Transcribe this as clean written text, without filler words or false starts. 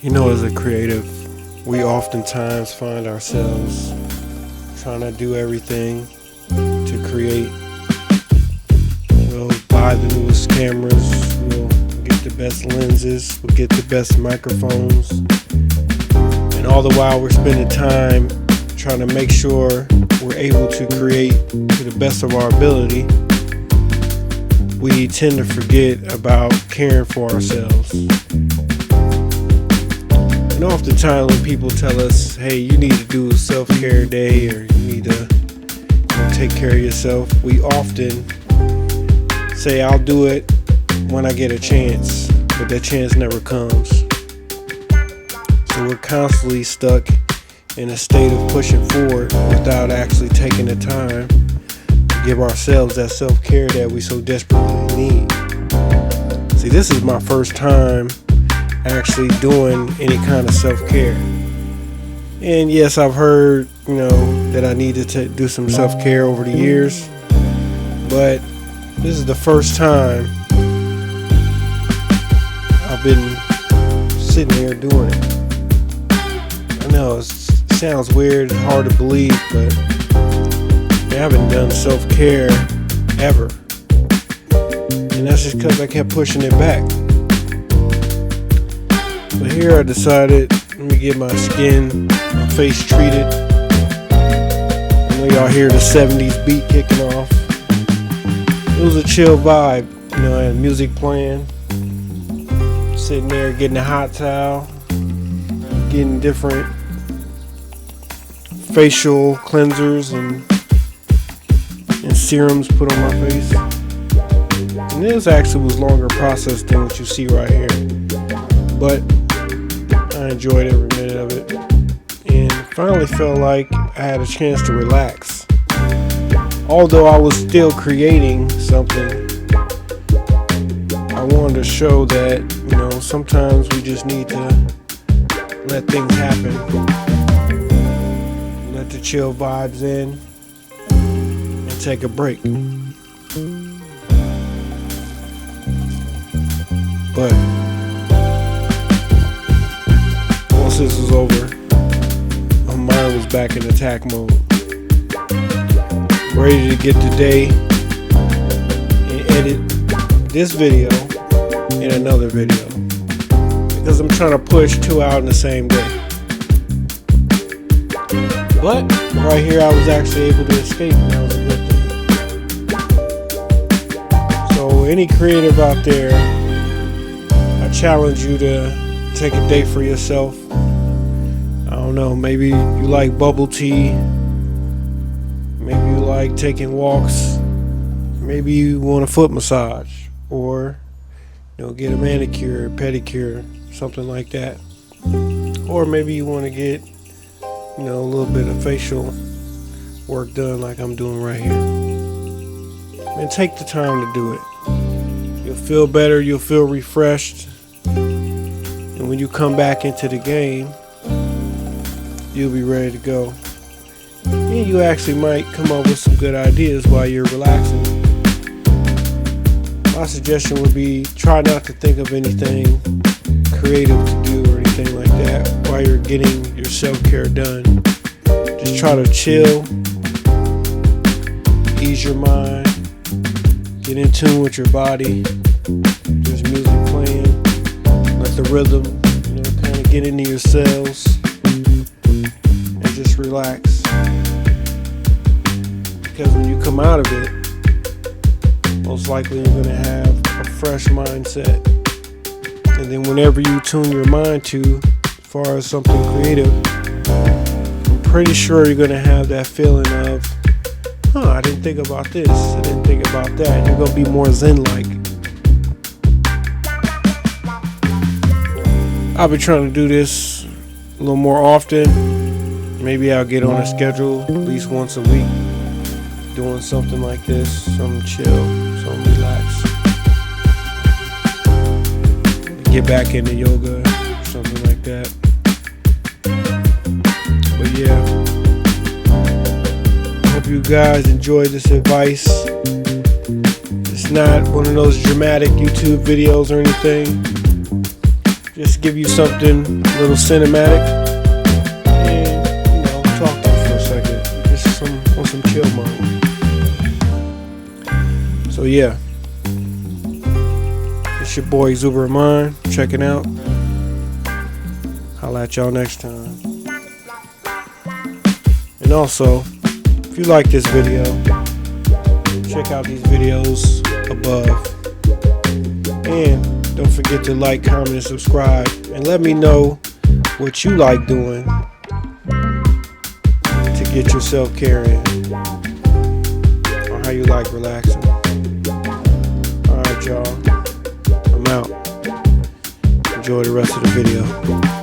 You know, as a creative, we oftentimes find ourselves trying to do everything to create. We'll buy the newest cameras, we'll get the best lenses, we'll get the best microphones, and all the while we're spending time trying to make sure we're able to create to the best of our ability. We tend to forget about caring for ourselves. And oftentimes when people tell us, hey, you need to do a self-care day, or you need to take care of yourself, we often say, I'll do it when I get a chance, but that chance never comes. So we're constantly stuck in a state of pushing forward without actually taking the time to give ourselves that self-care that we so desperately need. See, this is my first time actually doing any kind of self-care. And yes, I've heard, that I need to do some self-care over the years, but this is the first time I've been sitting here doing it. I know it sounds weird, it's hard to believe, but I haven't done self-care ever. And that's just because I kept pushing it back. But here I decided, let me get my skin, my face treated. I know y'all hear the 70s beat kicking off. It was a chill vibe, I had music playing, sitting there getting a hot towel, getting different facial cleansers and serums put on my face. And this actually was longer process than what you see right here, but I enjoyed every minute of it, and finally felt like I had a chance to relax. Although I was still creating something, I wanted to show that, sometimes we just need to let things happen, let the chill vibes in, and take a break. But once this was over, my mind was back in attack mode, ready to get today and edit this video and another video, because I'm trying to push 2 out in the same day. But right here I was actually able to escape, and that was a good thing. So any creative out there, I challenge you to take a day for yourself. I don't know, maybe you like bubble tea, maybe you like taking walks, maybe you want a foot massage, or get a manicure, pedicure, something like that. Or maybe you want to get a little bit of facial work done like I'm doing right here. And take the time to do it. You'll feel better, you'll feel refreshed, and when you come back into the game, you'll be ready to go. And you actually might come up with some good ideas while you're relaxing. My suggestion would be, try not to think of anything creative to do or anything like that while you're getting your self-care done. Just try to chill, ease your mind, get in tune with your body. There's music playing, let the rhythm, kind of get into your cells, and just relax. Because when you come out of it, most likely you're going to have a fresh mindset. And then whenever you tune your mind to, as far as something creative, I'm pretty sure you're going to have that feeling of, I didn't think about this, I didn't think about that. And you're going to be more zen-like. I'll be trying to do this a little more often. Maybe I'll get on a schedule at least once a week, doing something like this, something chill, something relaxed. Get back into yoga, something like that. But yeah, I hope you guys enjoyed this advice. It's not one of those dramatic YouTube videos or anything. just give you something a little cinematic, and you know, talk to you for a second. Just on some chill mode. So yeah, it's your boy Zuber Mine checking out. I'll at y'all next time. And also, if you like this video, check out these videos above. And don't forget to like, comment, and subscribe. And let me know what you like doing to get your self-care in. Or how you like relaxing. Alright, y'all. I'm out. Enjoy the rest of the video.